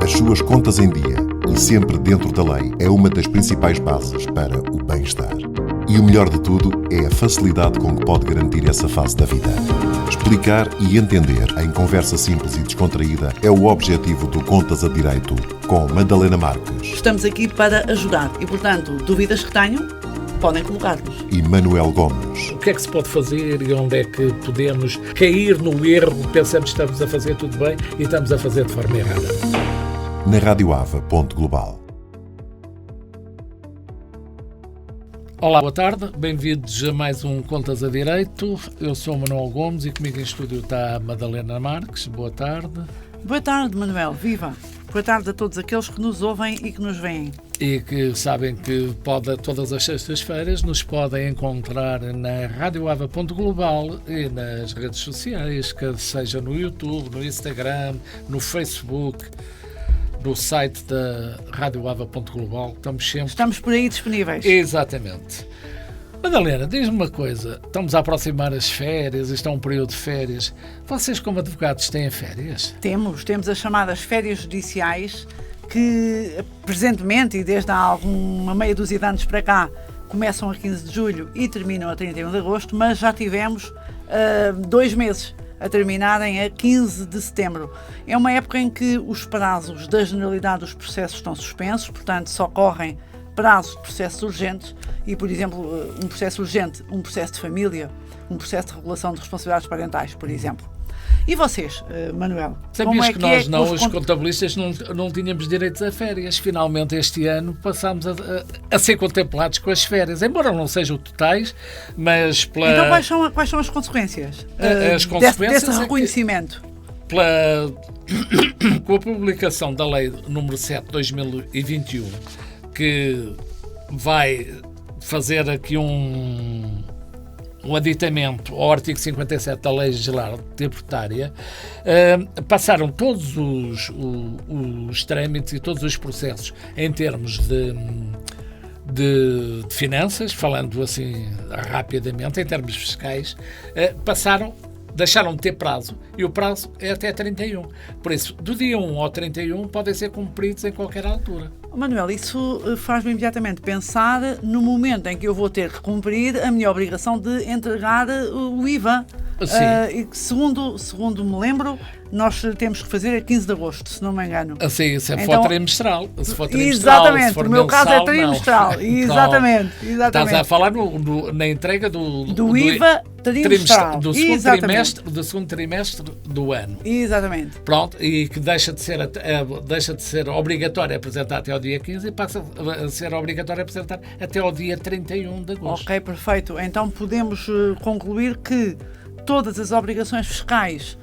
as suas contas em dia e sempre dentro da lei é uma das principais bases para o bem-estar. E o melhor de tudo é a facilidade com que pode garantir essa fase da vida. Explicar e entender em conversa simples e descontraída é o objetivo do Contas a Direito com Madalena Marques. Estamos aqui para ajudar e, portanto, dúvidas que tenham, podem colocar-nos. E Manuel Gomes. O que é que se pode fazer e onde é que podemos cair no erro? Pensamos que estamos a fazer tudo bem e estamos a fazer de forma errada. Na radioava.global. Olá, boa tarde, bem-vindos a mais um Contas a Direito. Eu sou o Manuel Gomes e comigo em estúdio está a Madalena Marques. Boa tarde. Boa tarde, Manuel. Viva! Boa tarde a todos aqueles que nos ouvem e que nos veem. E que sabem que todas as sextas-feiras nos podem encontrar na radioava.global e nas redes sociais, que seja no YouTube, no Instagram, no Facebook, no site da radioava.global. Estamos por aí disponíveis. Exatamente. Madalena, diz-me uma coisa. Estamos a aproximar as férias, isto é um período de férias. Vocês, como advogados, têm férias? Temos as chamadas férias judiciais que, presentemente e desde há uma meia dúzia de anos para cá, começam a 15 de julho e terminam a 31 de agosto, mas já tivemos 2 meses a terminarem a 15 de setembro. É uma época em que os prazos da generalidade dos processos estão suspensos, portanto só correm prazos de processos urgentes e, por exemplo, um processo urgente, um processo de família, um processo de regulação de responsabilidades parentais, por exemplo. E vocês, Manuel? Sabias que nós, os contabilistas, não tínhamos direitos a férias. Finalmente, este ano, passámos a ser contemplados com as férias, embora não sejam totais, mas Então, quais são as consequências, as consequências desse reconhecimento? Com a publicação da Lei número 7 de 2021, que vai fazer aqui um aditamento ao artigo 57 da Lei Geral Tributária, passaram todos os trâmites e todos os processos em termos de finanças, falando assim rapidamente, em termos fiscais, deixaram de ter prazo, e o prazo é até 31. Por isso, do dia 1 ao 31 podem ser cumpridos em qualquer altura. Manuel, isso faz-me imediatamente pensar no momento em que eu vou ter que cumprir a minha obrigação de entregar o IVA. E que, segundo me lembro, nós temos que fazer a 15 de agosto, se não me engano. Assim, se for trimestral. Exatamente, se for o meu mensal, caso é trimestral. Não. Exatamente. Estás a falar na entrega do IVA trimestral. Do segundo trimestre do ano. Exatamente. Pronto, e que deixa de ser obrigatório apresentar até ao dia 15 e passa a ser obrigatório apresentar até ao dia 31 de agosto. Ok, perfeito. Então podemos concluir que todas as obrigações fiscais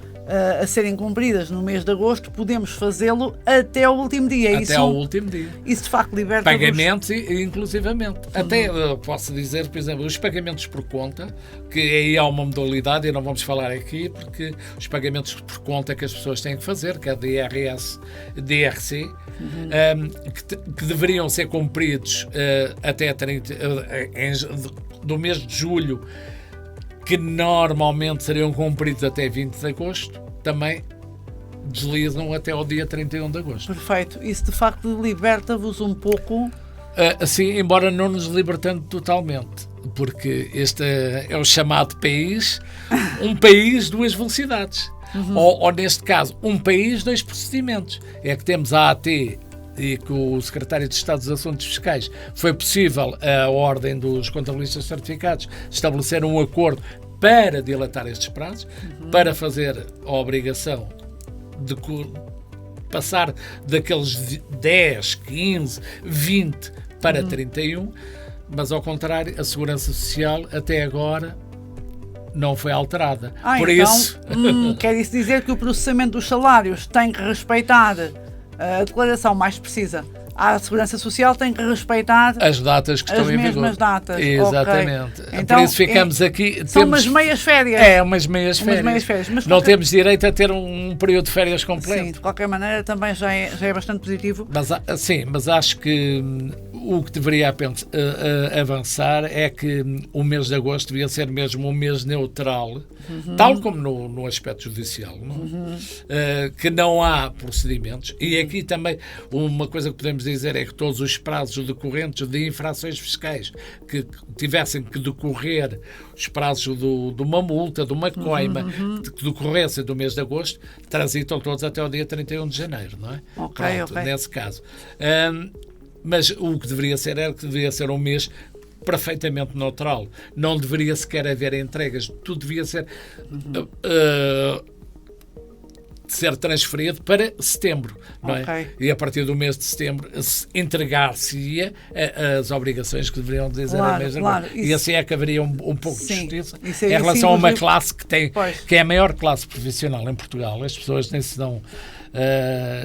a serem cumpridas no mês de agosto, podemos fazê-lo até ao último dia. Até ao último dia. Isso de facto liberta pagamentos inclusivamente. Até posso dizer, por exemplo, os pagamentos por conta, que aí há uma modalidade, e não vamos falar aqui, porque os pagamentos por conta que as pessoas têm que fazer, que é de IRS, DRC, que deveriam ser cumpridos até 30, do mês de julho, que normalmente seriam cumpridos até 20 de agosto, também deslizam até ao dia 31 de agosto. Perfeito. Isso de facto liberta-vos um pouco? Sim, embora não nos libertando totalmente, porque este é o chamado país, um país, duas velocidades. Ou neste caso, um país, dois procedimentos. É que temos a AT e com o Secretário de Estado dos Assuntos Fiscais foi possível, a Ordem dos Contabilistas Certificados, estabelecer um acordo para dilatar estes prazos, para fazer a obrigação de passar daqueles 10, 15, 20 para 31, mas ao contrário, a Segurança Social até agora não foi alterada. Por então, isso... quer isso dizer que o processamento dos salários tem que respeitar a declaração mais precisa. A Segurança Social tem que respeitar as datas que estão em vigor. As mesmas datas. Exatamente. Okay. Então, por isso ficamos aqui... São umas meias férias. Umas meias férias. Mas não temos direito a ter um período de férias completo. Sim, de qualquer maneira também já é bastante positivo. Mas acho que o que deveria avançar é que o mês de agosto devia ser mesmo um mês neutral, tal como no aspecto judicial, não? Que não há procedimentos. E aqui também uma coisa que podemos dizer é que todos os prazos decorrentes de infrações fiscais que tivessem que decorrer, os prazos de uma multa, de uma coima, de decorrência do mês de agosto, transitam todos até o dia 31 de janeiro, não é? Pronto, nesse caso. Mas o que deveria ser era que deveria ser um mês perfeitamente neutral. Não deveria sequer haver entregas. Tudo devia ser transferido para setembro, não é? E a partir do mês de setembro entregar-se-ia as obrigações que deveriam dizer a mesma coisa. E assim é que haveria um pouco de justiça em relação a uma classe que é a maior classe profissional em Portugal. As pessoas nem se dão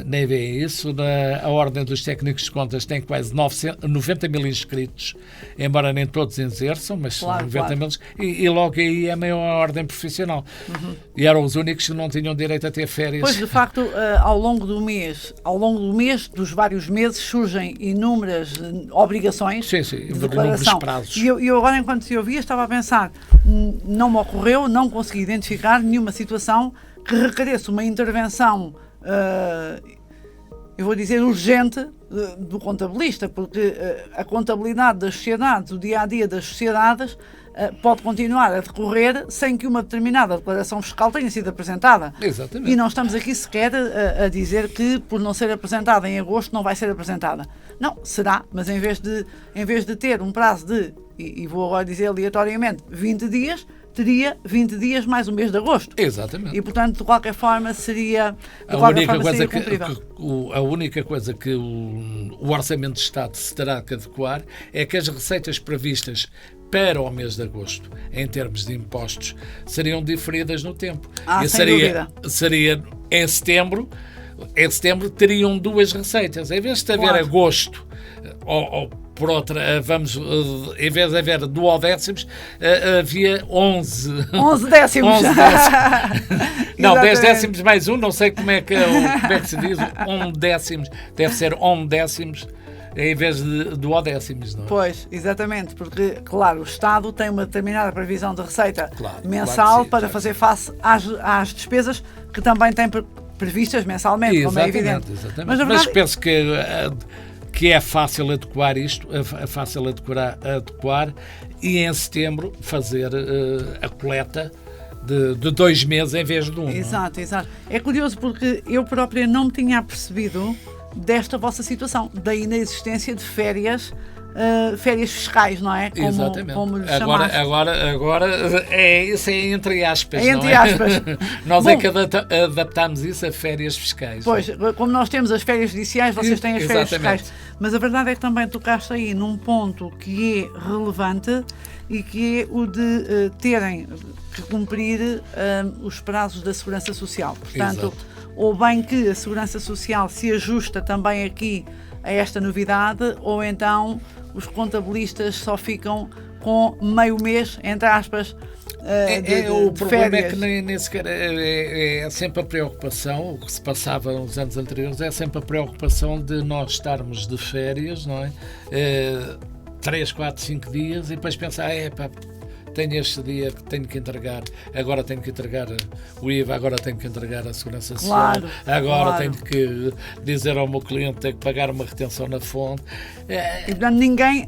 nem veem isso. A Ordem dos Técnicos de Contas tem quase 90 mil inscritos, embora nem todos exerçam, mas são 90 mil, e logo aí é a maior ordem profissional. E eram os únicos que não tinham direito a ter férias. Pois, de facto, ao longo do mês, dos vários meses, surgem inúmeras obrigações de declaração. Prazos. E eu agora, enquanto te ouvia, estava a pensar, não me ocorreu, não consegui identificar nenhuma situação que requeresse uma intervenção eu vou dizer urgente do contabilista, porque a contabilidade das sociedades, o dia-a-dia das sociedades pode continuar a decorrer sem que uma determinada declaração fiscal tenha sido apresentada. Exatamente. E não estamos aqui sequer a dizer que por não ser apresentada em agosto não vai ser apresentada. Não, será, mas em vez de ter um prazo de, e vou agora dizer aleatoriamente, 20 dias, teria 20 dias mais o mês de agosto. Exatamente. E, portanto, de qualquer forma, seria cumprível. A única coisa que o Orçamento de Estado se terá que adequar é que as receitas previstas para o mês de agosto, em termos de impostos, seriam diferidas no tempo. Seria em setembro. Em setembro teriam duas receitas. Em vez de haver agosto ou por outra, em vez de haver duodécimos, havia 11 décimos. 11 décimos. Não, 10 décimos mais um, não sei como é que se diz, 11 décimos, deve ser 11 décimos em vez de duodécimos, não é? Pois, exatamente, porque, claro, o Estado tem uma determinada previsão de receita mensal para fazer face às despesas que também tem previstas mensalmente, como é evidente. Exatamente. Mas penso que é fácil adequar isto, é fácil adequar e em setembro fazer a coleta de 2 meses em vez de 1. Exato. É curioso porque eu própria não me tinha apercebido desta vossa situação, da inexistência de férias fiscais, não é? Exatamente. Como lhe agora isso é entre aspas. Entre aspas. Nós é que adaptamos isso a férias fiscais. Pois, como nós temos as férias judiciais, vocês têm as férias fiscais. Mas a verdade é que também tocaste aí num ponto que é relevante e que é o de terem que cumprir os prazos da Segurança Social. Portanto, ou bem que a Segurança Social se ajusta também aqui a esta novidade, ou então os contabilistas só ficam com meio mês, entre aspas, o problema é que nem sequer é sempre a preocupação, o que se passava nos anos anteriores, é sempre a preocupação de nós estarmos de férias, não é? 3, 4, 5 dias e depois pensar, tenho este dia que tenho que entregar, agora tenho que entregar o IVA, agora tenho que entregar a Segurança Social, agora tenho que dizer ao meu cliente que tenho que pagar uma retenção na fonte. E portanto ninguém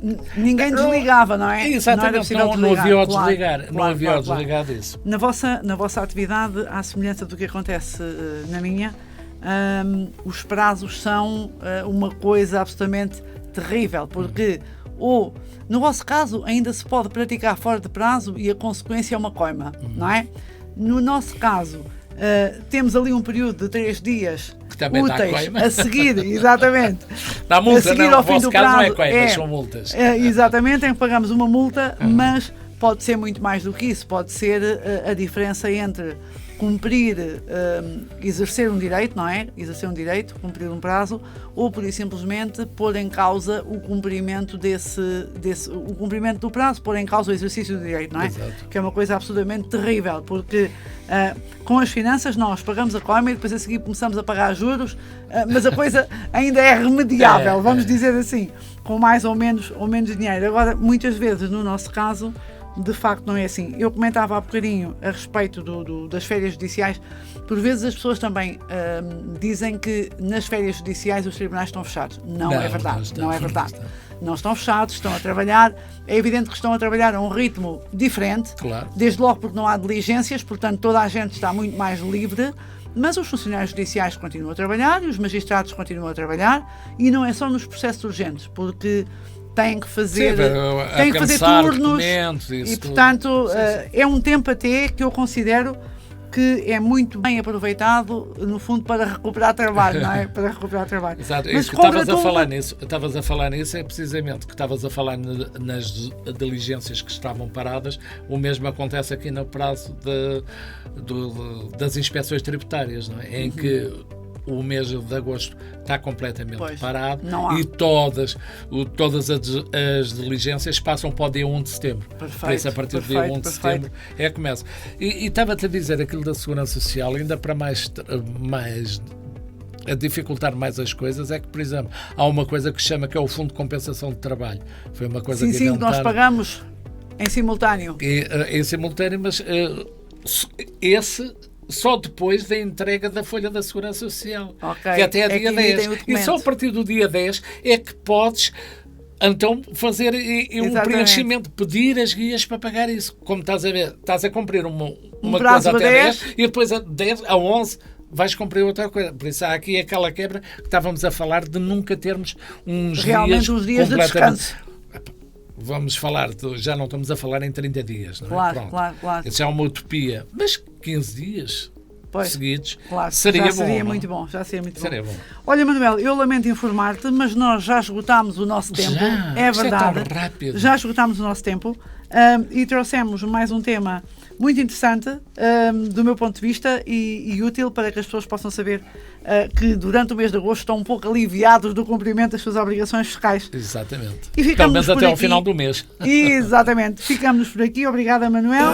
desligava, não é? Exatamente, não havia o desligar, não havia o desligar disso. Na vossa atividade, à semelhança do que acontece na minha, os prazos são uma coisa absolutamente terrível, porque no vosso caso, ainda se pode praticar fora de prazo e a consequência é uma coima, não é? No nosso caso, temos ali um período de 3 dias úteis a seguir, exatamente. Dá multa, a seguir ao fim do prazo, não é coimas, são multas. Exatamente, em que pagamos uma multa, mas pode ser muito mais do que isso, pode ser a diferença entre cumprir, exercer um direito, não é? Exercer um direito, cumprir um prazo, ou por isso simplesmente pôr em causa o cumprimento o cumprimento do prazo, pôr em causa o exercício do direito, não é? Exato. Que é uma coisa absolutamente terrível, porque com as finanças nós pagamos a coima e depois a seguir começamos a pagar juros, mas a coisa ainda é remediável, vamos dizer assim. com mais ou menos dinheiro. Agora, muitas vezes, no nosso caso, de facto não é assim. Eu comentava há bocadinho a respeito das férias judiciais. Por vezes as pessoas também dizem que nas férias judiciais os tribunais estão fechados. Não é verdade. Não é verdade. Não estão fechados, estão a trabalhar. É evidente que estão a trabalhar a um ritmo diferente. Claro. Desde logo porque não há diligências, portanto toda a gente está muito mais livre. Mas os funcionários judiciais continuam a trabalhar e os magistrados continuam a trabalhar, e não é só nos processos urgentes, porque têm que fazer, turnos e, portanto, é um tempo até que eu considero que é muito bem aproveitado, no fundo, para recuperar trabalho, não é? Para recuperar trabalho. Exato. Mas estavas a falar nisso, é precisamente que estavas a falar nas diligências que estavam paradas. O mesmo acontece aqui no prazo das inspeções tributárias, não é? Em que o mês de agosto está completamente parado e todas as diligências passam para o dia 1 de setembro. Por isso, a partir do dia 1 de setembro começa. E estava-te a dizer aquilo da Segurança Social, ainda para mais a dificultar mais as coisas, é que, por exemplo, há uma coisa que se chama, que é o Fundo de Compensação de Trabalho. Foi uma coisa que nós pagamos em simultâneo. Em simultâneo, mas esse só depois da entrega da folha da Segurança Social, que até a dia 10. E só a partir do dia 10 é que podes então fazer um preenchimento, pedir as guias para pagar isso. Como estás a ver, estás a cumprir uma coisa até 10 e depois a 10, a 11 vais cumprir outra coisa. Por isso há aqui aquela quebra que estávamos a falar de nunca termos uns dias de descanso. Vamos falar, já não estamos a falar em 30 dias, não é? Claro. Isso é uma utopia, mas 15 dias seguidos seria muito bom. Olha, Manuel, eu lamento informar-te, mas nós já esgotámos o nosso tempo. É verdade. É tão rápido. Já esgotámos o nosso tempo e trouxemos mais um tema muito interessante do meu ponto de vista e útil para que as pessoas possam saber que durante o mês de agosto estão um pouco aliviados do cumprimento das suas obrigações fiscais. Exatamente. E pelo menos até ao final do mês. Exatamente. Ficamos por aqui. Obrigada, Manuel.